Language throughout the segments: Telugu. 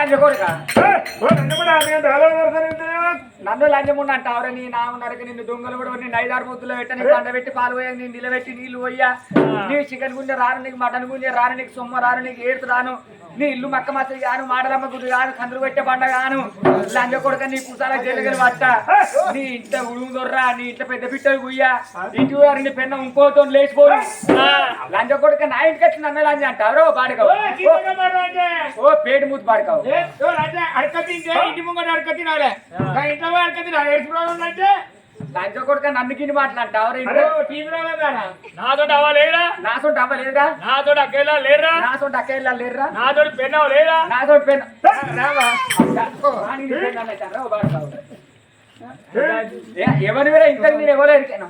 లంచ కొడుక నన్ను లంచముండ అంటావురా నీ నామన్నరకి నిన్ను దొంగలు కూడా నిన్ను 5-6 బూతుల్లో పెట్టని పండ పెట్టి పాలు పోయా నీ నిలబెట్టి నీళ్లు పోయ్యా నీ చికెన్ గుంజ రాను నీకు మటన్ గుంజ రాను నీకు సొమ్మ రాను నీకు ఏడుతు రాను నీ ఇల్లు మక్క మచ్చ గాను మాడలమ్మ గుడి గాను కందులు పెట్టే పండ గాను లంచ కొడుక నీ కుసాల జల్లగలు పట్ట నీ ఇంట ఉడుము దొర్రా నీ ఇంట్లో పెద్ద బిడ్డలు గుయ్యా ఇంటి వారిని పెన్న ఇంకోతో లేచిపోరు లంచ కొడుక నా ఇంటికి వచ్చి నన్ను లంచ అంటారు బాడకావు ఓ పేటు మూతి బాడకావు ఇంటి ముంగట అడక తినాలే ఇంట్లో అడక తినాలి ఏడ్చుకోవాలంటే లంచ కొడుక నన్ను కింది మాట్లాడతావు నాతో అవ్వలేదా నాతో అవ్వలేదా నాతో అక్కేలా లేరా నాతో అక్కేలా లేరా నాతో పెన్నావు లేదా నాతో పెన్ ఎవరి వేరే ఇంతకు నేను ఎవరు ఎరికాను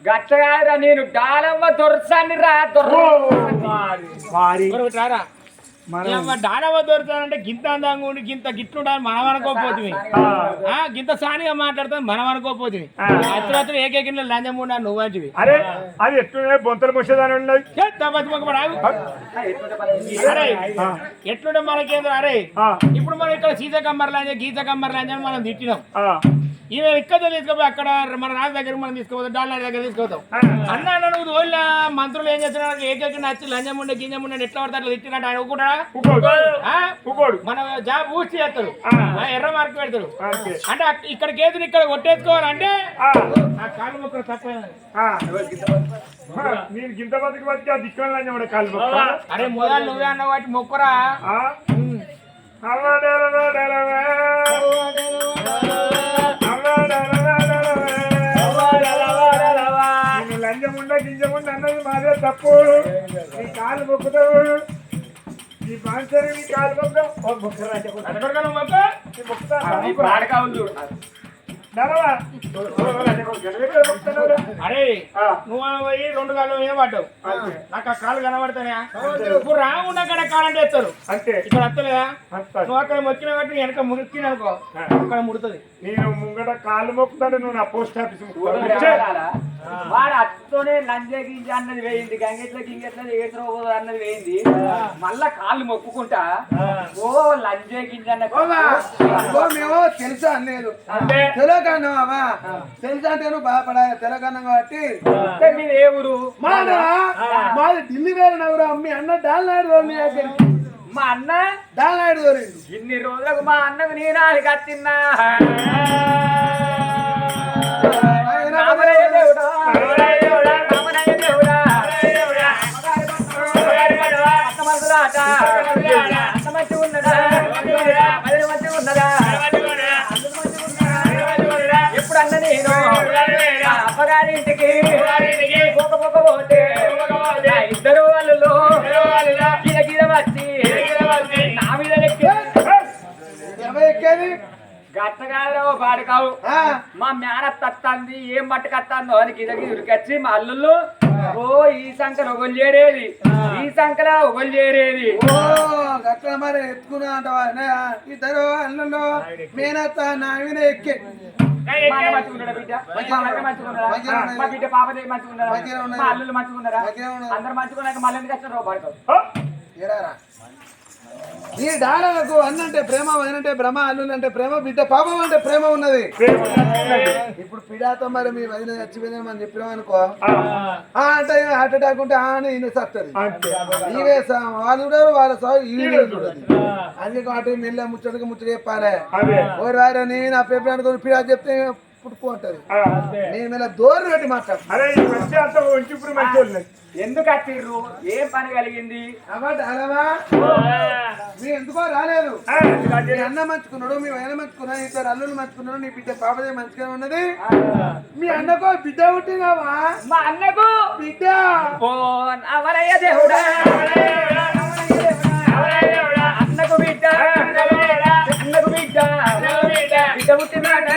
గట్టగా నేను డాలమ్మ దొరసాన్ని రా దొర్రా డాడవ దొరుకుతానంటే గింత అందంగా ఉండి గింత గిట్లుండాలని మనం అనుకోపోతుంది గింత సానిగా మాట్లాడుతాను మనం అనుకోపోతుంది అత్ర ఏకేకిలో లంచం ఉండాలి నువ్వు అంటివి అరే అది ఎట్లుండే బొంతలు ముసేదాని అరే ఎట్లుంటే మనకేంద్ర అరే ఇప్పుడు మనం ఇక్కడ సీత కమ్మర్ లంచం గీత కమ్మర్ లంచం మనం తిట్టినాం ఈమె ఇక్కడ తీసుకుపోయి అక్కడ మన రాజు దగ్గర మనం తీసుకోపోతాం డాలర్ దగ్గర తీసుకుపోతాం అన్న నువ్వు ఓళ్ళ మంత్రులు ఏం చేస్తున్నారు ఏకేకి నచ్చి లంచం ఉండే గింజం ఉండే ఎట్లా పడతారు అట్లా తిట్టినట్టు ఆయన కూడా మన జాబ్ ఊసి చేస్తాడు ఎర్ర మార్క్ పెడతాడు అంటే ఇక్కడ కేసుని ఇక్కడ కొట్టేసుకోవాలంటే కాళ్ళు మొక్కలు తక్కువ నేను గింత బతికి బతికి ఆ దిక్కున లంచం కాళ్ళు అరే మొదలు నువ్వే అన్న వాటి మొక్కరా లంచముండ గింజముండ అన్నది మాదే తప్పు నీ కాలు మొక్కుతావు ఈ బాన్సరి నీ కాలు అరే నువ్వు పోయి 2 కాళ్ళు మీద పడ్డావు నాకు ఆ కాళ్ళు కనబడతానే ఇప్పుడు రాకుండా అక్కడ కాలంటే వేస్తారు ఇక్కడ వస్తలేదా నువ్వు అక్కడ మొక్కిన బట్టి వెనక ముక్కిన అనుకో అక్కడ ముడుతుంది నేను ముంగట కాళ్ళు మొక్కుతాడు నువ్వు నా పోస్ట్ ఆఫీస్ వాడు అత్తోనే లంజే గింజ అన్నది వేయింది గంగెట్ల గింగెట్ల ఏసరో అన్నది వేయింది మళ్ళా కాళ్ళు మొక్కుకుంటా ఓ లంజే గింజ మేము తెలుసా లేదు తెలంగాణ తెలుసా అంటే నువ్వు బాధపడాలి తెలంగాణ కాబట్టి మీరు ఏ ఊరు మాది ఢిల్లీ వేరే నగరు మీ అన్న డాల్నాడు మీ దగ్గరికి మా అన్న డాల్నాడు ఇన్ని రోజులకు మా అన్నకు నేనాడు కట్టిన్నా ఎప్పుడు అన్న నేను అప్పగారింటికి పోకపోతే ఇద్దరు వాళ్ళు గిర వచ్చి నా మీద ఎక్కేది గట్టగారావు పాడుకావు మా మేనత్ తత్తంది ఏం పట్టుకత్తాందో అని గిదకి ఉరికొచ్చి మా అల్లుళ్ళు ఓ ఈ సంకల ఒకళ్ళు చేరేది ఈ సంకల ఒకళ్ళు చేరేది అక్కడ మరి ఎత్తుకున్నా అంటావా ఇద్దరు అల్లుళ్ళు మేనత్త నా మీద ఎక్కే మా బిడ్డ పాపదే మంచిగున్నారా మా అల్లుళ్ళు మంచిగున్నారా అందరు మంచిగున్నాక మళ్ళీ ఎందుకు వచ్చిన రావు పాడుకావు ఈ డాలకు అన్నంటే ప్రేమ వదినంటే భ్రమ అల్లులు అంటే ప్రేమ బిడ్డ పాపం అంటే ప్రేమ ఉన్నది ఇప్పుడు పిడాతో మరి మీ వదిన చచ్చిపోయిందని మనం చెప్పినాం అనుకో అంటే హార్ట్ అటాక్ ఉంటే అని ఈయన సత్తది ఈవే వాళ్ళు చూడరు వాళ్ళ సాగు ఈయన చూడదు అందుకే అటు మెల్ల ముచ్చటకి ముచ్చట చెప్పాలి ఓ రారు నేను నా పేపర్ అనుకో పిడా చెప్తే పుట్టుకు అంటది నేను మెల్ల దూరం పెట్టి మాట్లాడు ఎందుకు వచ్చిర్రు ఏం పని కలిగింది అలావా మీ ఎందుకో రాలేదు మీ అన్న మంచుకున్నాడు మీ వయన మంచుకున్నాడు ఇద్దరు అల్లులు మంచుకున్నాడు నీ బిడ్డ పాపదే మంచిగా ఉన్నది మీ అన్నకో బిడ్డ పుట్టినావా మా అన్నకు బిడ్డ అవరయ్య దేవుడా అన్నకు బిడ్డ అన్నకు బిడ్డ బిడ్డ పుట్టినాట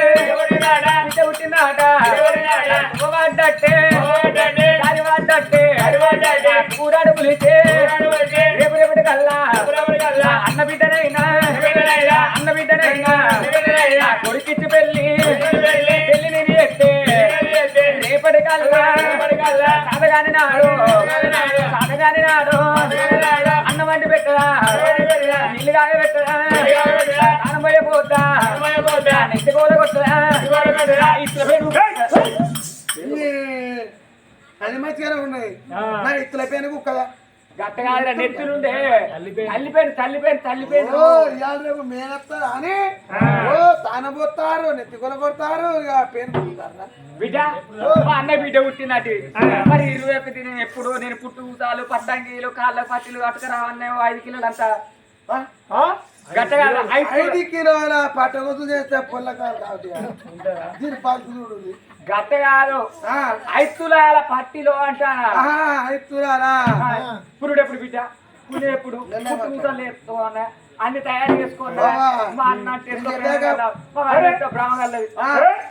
బిడ్డ పుట్టినాట పడ్డట్టే పడ్డట్టే కూరాడు పులితే రేపు రేపటి కల్లా అన్న బిడ్డనైనా అన్న బిడ్డనైనా కొడుకిచ్చి పెళ్లి పెళ్లి ఎత్తే రేపటి కల్లా సాధగాని నాడు పెట్టదా నీళ్ళు కాయ పెట్టదా అనమయ్య పోతా నెత్తి కోల కొట్టదా ఇట్లా అది మంచిగానే ఉన్నాయి నా ఇట్ల పేను కుక్కదా గట్టగా నెత్తులుండే తల్లిపోయిన ఓ ఇవాళ రేపు మేనత్తారు అని ఓ తానబోతారు నెత్తి కొల కొడతారు ఇక పేరు కుడతారా బిడ్డ మా అన్న బిడ్డ పుట్టినట్టు మరి 20 తిని ఎప్పుడు నేను పుట్టుతాలు పద్దంగిలు కాళ్ళ పట్టిలు అటుకరావన్నీ 5 కిలోలు అంతా గట్టగా 5 కిలోల పట్టగొద్దు చేస్తే పొల్లకాలు కాబట్టి దీని పాలు చూడు గట్ట కాదు 5 తులాల పట్టిలో అంటానా 5 తులాలా పురుడెప్పుడు బిడ్డ పురుడెప్పుడు పుట్టుతాలు అన్ని తయారు చేసుకోండి మా అన్న బ్రాహ్మణులది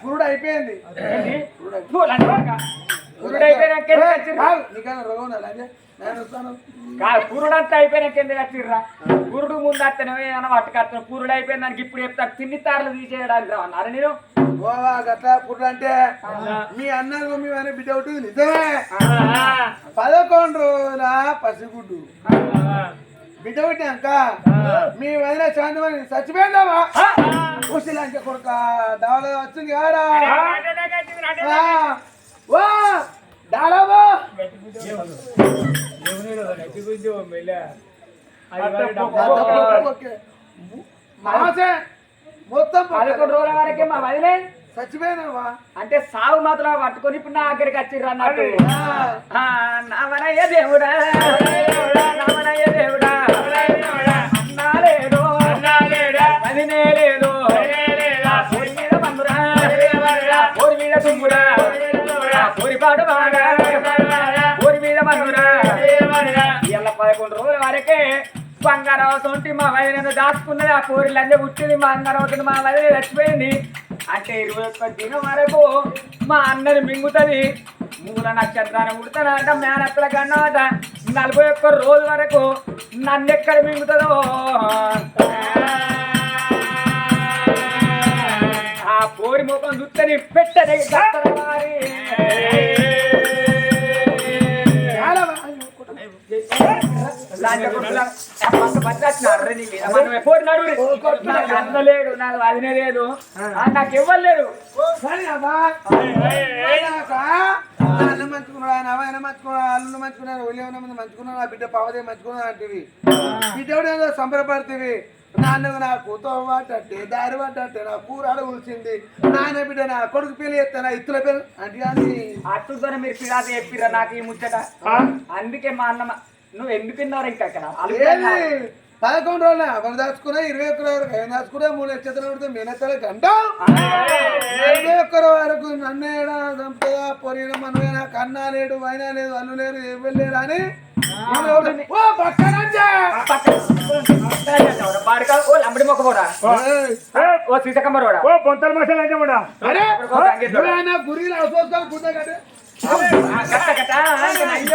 పురుడు అయిపోయింది పురుడు అయిపోయినాక నీకన్నా రోగం ఉందా నేను వస్తాను కాదు పురుడంతా అయిపోయినాక ఎందుకు వచ్చిర్రా పురుడు ముందు అత్తనే పట్టుకొస్తాను పురుడు అయిపోయిన దానికి ఇప్పుడు చెప్తాను తిన్ని తారలు తీసేయడానికి రావన్నారు నేను ఓవా గట్లా పురుడు అంటే మీ అన్నకు మీ అనే బిడ్డ ఉంటుంది నిజమే 11 రోజుల పసిగుడ్డు బిడ్డ పుట్టినాక మీ వదిన శాంతమని చచ్చిపోయిందావా కూసిలాంటి కొడుక దావలో వచ్చింది కారా ఓ దారాబో మొత్తం 11 రోజుల వరకే మా వదిలే చచ్చిపోయినావా అంటే సాగు మాత్రం పట్టుకొని ఇప్పుడు నా దగ్గరికి వచ్చిర్రు అన్నట్టు నామనయ్య దేవుడా నామనయ్య దేవుడా అన్నా లేడు వదినే లేదు ఊరి మీద బంధురా ఊరి మీద తుమ్మురా ఊరిపాటు బాగా ఊరి మీద బంధురా ఇలా 11 రోజుల వరకే బంగారావతి మా వదిన దాచుకున్నది ఆ పూరిలందే పుట్టింది మా బంగారావతి మా వదిన చచ్చిపోయింది అంటే 21 దినం వరకు మా అన్నది మింగుతుంది మూల నక్షత్రాన్ని ఉడతానంట మేనత్తల కన్నాట 41 రోజు వరకు నన్ను ఎక్కడ మింగుతుందో ఆ పోరి ముఖం చుట్టని పెట్టని అందలేడు నాకు వదినే లేదు నాకు ఇవ్వలేడు అన్న మంచుకున్నాడు నవైన మంచుకున్నాడు అల్లు మంచుకున్నాడు ఒలియన మంది మంచుకున్నాడు నా బిడ్డ పవదే మంచుకున్నాడు అంటివి బిడ్డ ఏదో సంబరపడుతుంది నాన్న నా కూతో పట్టట్టే దారి పట్టట్టే నా కూరాడ కూర్చింది నాన్న బిడ్డ నా కొడుకు పెళ్లి చేస్తా నా ఇత్తుల పెళ్ళి అంటే అని అట్టుతోనే మీరు పిరాత చెప్పిరా నాకు ఈ ముచ్చట అందుకే మా అన్న నువ్వు ఎందుకు విన్నావు ఇంకా అక్కడ 11 రోజులు అవన్నీ దాచుకున్నా 21 వరకు ఏం దాచుకున్నా 3 నక్షత్రాలు పడితే మీనత్తల గంట 21 వరకు నన్నేడా చంపుతుందా పొరిన మనమేనా కన్నా లేడు వైనా లేదు అల్లు లేరు ఏం లేరు అని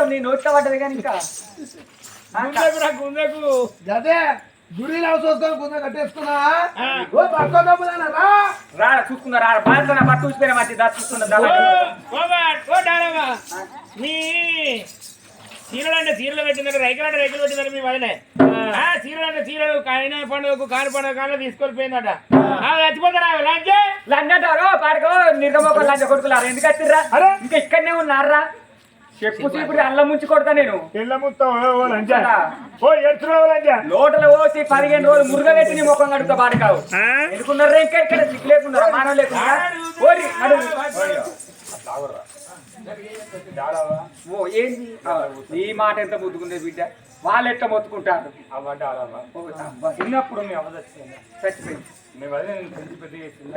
నీ నోట్లో పడ్డది కానీ ఇంకా అదే గుడిలో చూసుకొని గుండె కట్టేసుకున్నా రా చూసుకున్నా రా బాగా పట్టు చూసిపోయినా మంచి చూసుకున్నా చీరలు అంటే చీరలు పెట్టినారు రైతులు అంటే రైతులు పెట్టినారు మీ వదిలే చీరలు అంటే చీరలు కాయిన పండుగకు కాని పండుగ కాలంలో తీసుకెళ్ళిపోయిందట చచ్చిపోతారా లంచే లంచారో పాడుకో నిర్గమొక లంచ కొడుకులారా ఎందుకు వచ్చిర్రా ఇంకా ఇక్కడనే ఉన్నారా చెప్పు చీపురు అల్లం ముంచి కొడతా నేను లోటలు పోసి 15 రోజులు మురుగ పెట్టి నీ ముఖం కడుగుతా బాడకావు ఎందుకున్నారా ఇంకా ఇక్కడ సిగ్గు లేకున్నారా మానవ లేకుండా ఓ ఏంది ఈ మాట ఎంత ముద్దుకుందే బిడ్డ వాళ్ళు ఎట్లా మొత్తుకుంటారు చిన్నప్పుడు మీ అవ్వ చచ్చిపోయింది మీ వదిన నేను పెళ్లి పెద్ద చేసిందా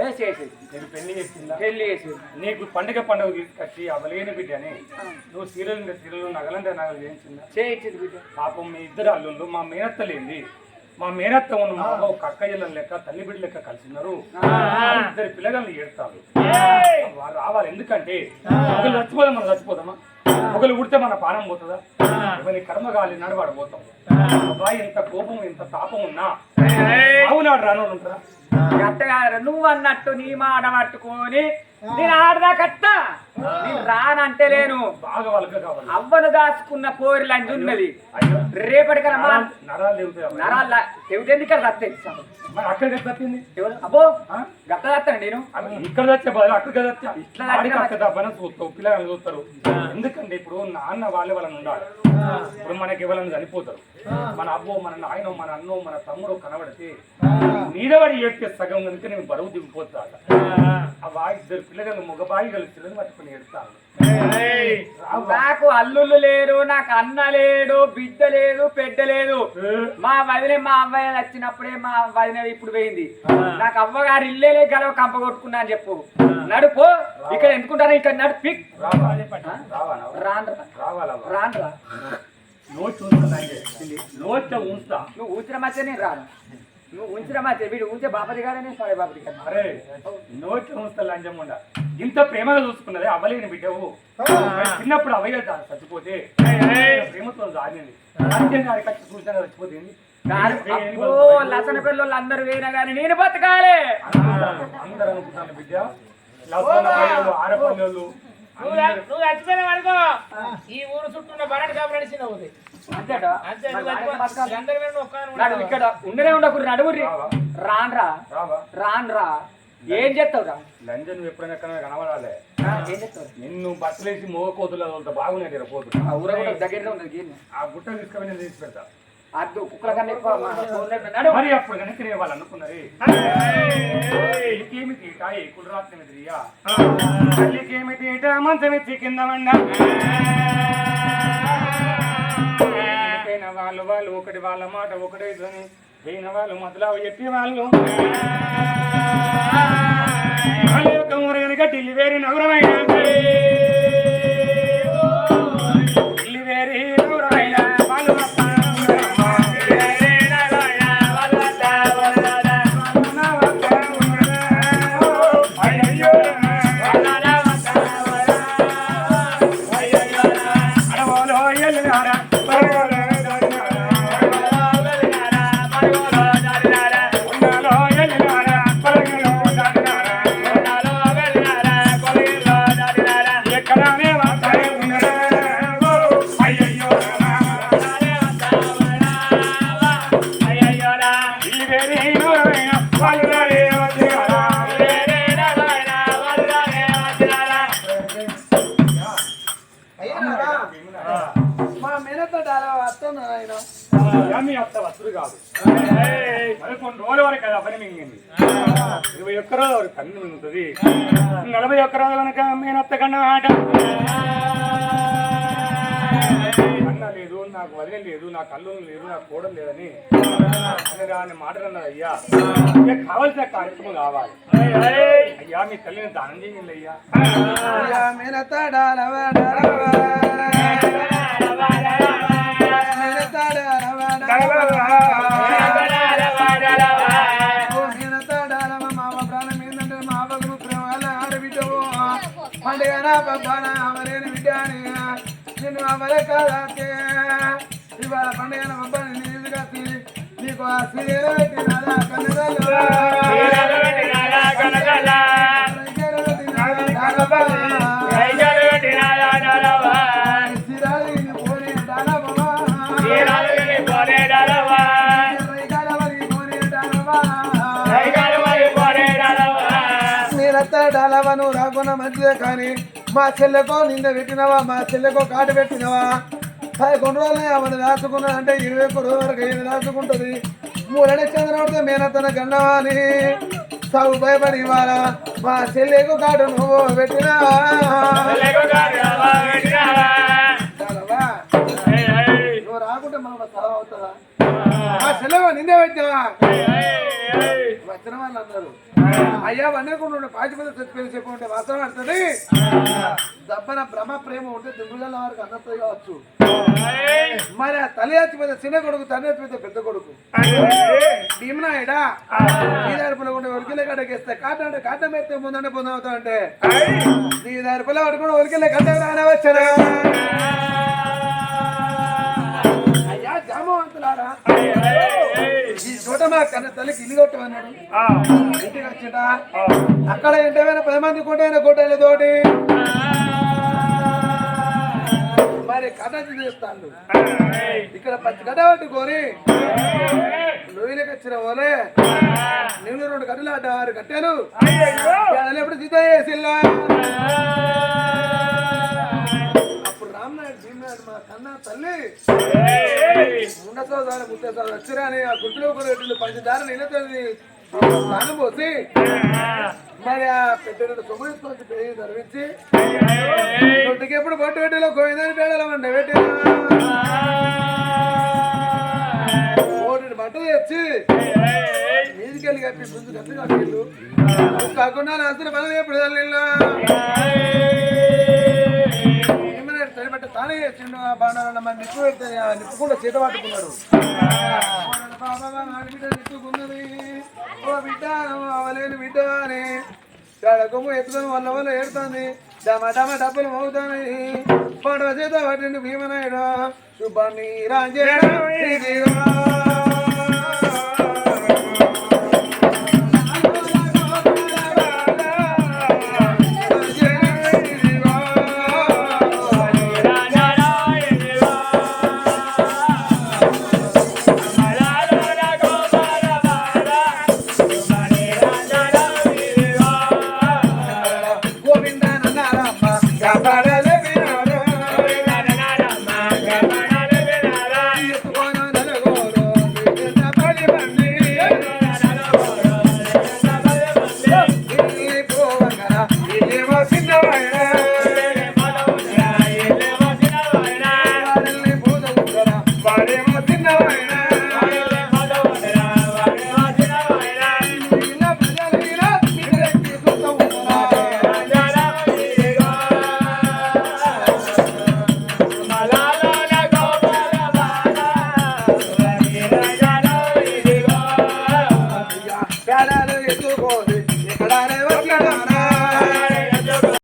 నేను పెళ్లి చేసిందా పెళ్లి చేసి నీకు పండుగ తీసుకొచ్చి అవ్వలేని బిడ్డ అని నువ్వు సీరియల్ నగలంటే నగలు చేయించిందా చేయించింది బిడ్డ పాపం మీ ఇద్దరు అల్లుళ్ళు మా మేనత్త లేని మా మేనత్త ఉన్న మా అవ్వ ఒక అక్క జిల్లా లెక్క తల్లి బిడ్డ లెక్క కలిసినారు 2 పిల్లగాళ్ళు ఏడుతారు వారు రావాలి ఎందుకంటే ఒకరు చచ్చిపోదాం మనం చచ్చిపోదామా ఒకరు ఉడితే మన పానం పోతుందా ఇవన్నీ కర్మ కాలి నడవాడు పోతాం అబ్బాయి ఎంత కోపం ఎంత తాపం ఉన్నా అవునాడు రాను ఉంటారా అత్తగారు నువ్వు అన్నట్టు నీ మాట పట్టుకొని నేను ఆడదా కట్ట నేను రానంటే లేను బాగా వాళ్ళకి కావాలి అవ్వను దాచుకున్న పోరి లంచి ఉన్నది రేపటికన్నా నరాలు లేవుతాయి నరాల తెగుతుంది ఇక్కడ తత్తే మరి అక్కడికి తప్పింది ఎవరు అబ్బో గట్ట తత్తాను నేను ఇక్కడ వచ్చే బదులు అక్కడికి వచ్చా ఇట్లా అక్కడ చూస్తావు పిల్లలు చూస్తారు ఎందుకంటే ఇప్పుడు నాన్న వాళ్ళని ఉండాలి ఇప్పుడు మనకి ఎవరైనా చనిపోతారు మన అబ్బో మన నాయనో మన అన్నో మన తమ్ముడు కనబడితే నీడబడి ఏడ్చే సగం కనుక నేను బరువు దిగిపోతా ఆ ఇద్దరు పిల్లలు మగబాయి పిల్లలు పట్టుకుని ఏడుస్తాను నాకు అల్లుళ్ళు లేరు నాకు అన్న లేడు బిడ్డ లేదు పెద్ద లేదు మా వదిలే మా అవ్వయ్య వచ్చినప్పుడే మా వదిన ఇప్పుడు పోయింది నాకు అవ్వగారు ఇల్లే గలవ కంప కొట్టుకున్నా అని చెప్పు నడుపు ఇక్కడ ఎందుకుంటారా ఇక్కడ నడు పిక్ రాన్రా నువ్వు ఊచిన మధ్య నేను రాను నువ్వు ఉంచిన మధ్య వీడు ఉంచే బాపతి గానే సారీ బాపతి గారు అరే నోట్లో ఉంచుతా లంచం ఇంత ప్రేమగా చూసుకున్నది అవ్వలేని బిడ్డవు చిన్నప్పుడు అవయ్య చచ్చిపోతే ప్రేమతో సాగింది చూసినా చచ్చిపోతుంది లసన పిల్లలు అందరూ వేయినా కానీ నేను బతకాలి అందరూ అనుకుంటాను బిడ్డ ఆడపల్లెలు నువ్వు చచ్చిపోయినావు అనుకో ఈ ఊరు చుట్టూ ఉన్న బరటి కాపు నడిచినావు అంతేటా అంతే ఇక్కడ ఉండనే ఉండకు నడువురి రాన్రా రాన్రా ఏం చేస్తావురా లంజ నువ్వు ఎప్పుడైనా కనబడాలి ఏం చేస్తావు నిన్ను బట్టలేసి మోగ కోతులు బాగున్నాయి పోతులు ఊర దగ్గరనే ఉన్నది ఆ గుట్ట తీసుకొని నేను తీసి పెడతా అద్దు కుక్కల కన్నా ఎక్కువ మరి అప్పుడు కనుక వాళ్ళు అనుకున్నది ఏమి తీట ఏ కులరాత్రి ఎదురియా తల్లికేమి తీట మంచమెత్తి కింద వాళ్ళు వాళ్ళు ఒకటి వాళ్ళ మాట ఒకటే ధ్వని అయిన వాళ్ళు మొదలు ఎట్టి వాళ్ళు వాళ్ళ యొక్క ఊరు కనుక ఢిల్లీ వేరే నగరమైన ఢిల్లీ వేరే నగరమైన వాళ్ళు వస్తుడు కాదు మరి కొన్ని రోజుల వరకు కదా పని మింగింది 21 రోజుల వరకు కన్ను మింగుతుంది 41 రోజుల కనుక మేనత్త కన్నా ఆట అన్న లేదు నాకు వదిలే లేదు నాకు అల్లు లేదు నాకు కూడలు లేదని దాని మాటలు అన్నది అయ్యా కావాల్సిన కార్యక్రమం కావాలి అయ్యా మీ తల్లిని దానం చేయండి అయ్యా నిన్ను అమలే కాదే ఇవాళ పండుగ అబ్బాయి నీళ్ళుగా నీకు ఆ సీరియల్ పెట్టినారా డాలవను రాకున్న మంచిదే కానీ మా చెల్లెకో నింద పెట్టినవా మా చెల్లెకో కాటు పెట్టినవా 11 రోజులనే అవన్నీ దాచుకున్నా అంటే 21 రోజుల వరకు ఏమి దాచుకుంటుంది 3 చంద్రపడితే మేనత్తన గండవా అని సాగు భయపడి ఇవాళ మా చెల్లెకు కాటు నువ్వు పెట్టినావా నువ్వు రాకుంటే మన సలవ అవుతుందా మా చెల్లెవా నిందే పెట్టినవా వచ్చిన వాళ్ళు అందరూ అయ్యా వన్నకుండా పాచిపద చచ్చిపోయి చెప్పుకుంటే వాస్తవం అంటది దబ్బన భ్రమ ప్రేమ ఉంటే దిగుల వారికి అందరితో కావచ్చు మరి ఆ తల్లి చచ్చిపోతే చిన్న కొడుకు తండ్రి చచ్చిపోతే పెద్ద కొడుకు భీమనాయుడా ఈ దారిపులో ఉండే ఒలికిలే గడ్డకేస్తే కాటంటే కాటం ఎత్తే ముందంటే పొందవుతా అంటే ఈ దారిపులో పడుకుని ఒలికిలే గడ్డ రానవచ్చరా అయ్యా జామవంతులారా ఈ చోట మా కన్న తల్లికి ఇల్లు కొట్టమన్నాడు ఇంటికి వచ్చిట అక్కడ ఏంటైనా 10 మంది కొట్టైనా కొట్టేది తోటి మరి కథ చేస్తాను ఇక్కడ పచ్చి కథ పట్టుకొని లోయలకు వచ్చిన వాళ్ళే నేను 2 కట్టలు ఆట 6 కట్టాను ఎప్పుడు సిద్ధ చేసిల్లా అప్పుడు రామ్నాయుడు భీమనాయుడు మా కన్నా తల్లి ఉన్నతోదారు ముత్తేదారు వచ్చిరాని ఆ గుర్తులో కూడా పంచదార నీళ్ళతో స్నానం పోసి మరి ఆ పెద్ద సొమ్ముకొని పేరు ధరించి నొట్టికి ఎప్పుడు బొట్టు పెట్టిలో పోయిందని పేడలమండి పెట్టి బట్టలు తెచ్చి మీదికెళ్ళి కప్పి ముందు కప్పి కట్టిళ్ళు కాకుండా అసలు పని ఎప్పుడు తల్లిళ్ళు సరిపట్ట తానే చేసిండు ఆ బాణాలన్న మరి నిప్పు పెడితే నిప్పు కూడా చేత పట్టుకున్నాడు బిడ్డ నిప్పుకున్నది ఓ బిడ్డ అవలేని బిడ్డ అని కొమ్ము ఎత్తుకొని వల్ల ఏడుతుంది డమ డబ్బులు మోగుతాయి పడవ చేత పట్టిండు భీమనాయుడు శుభాన్ని రాజే పేడలు ఎత్తుకోదు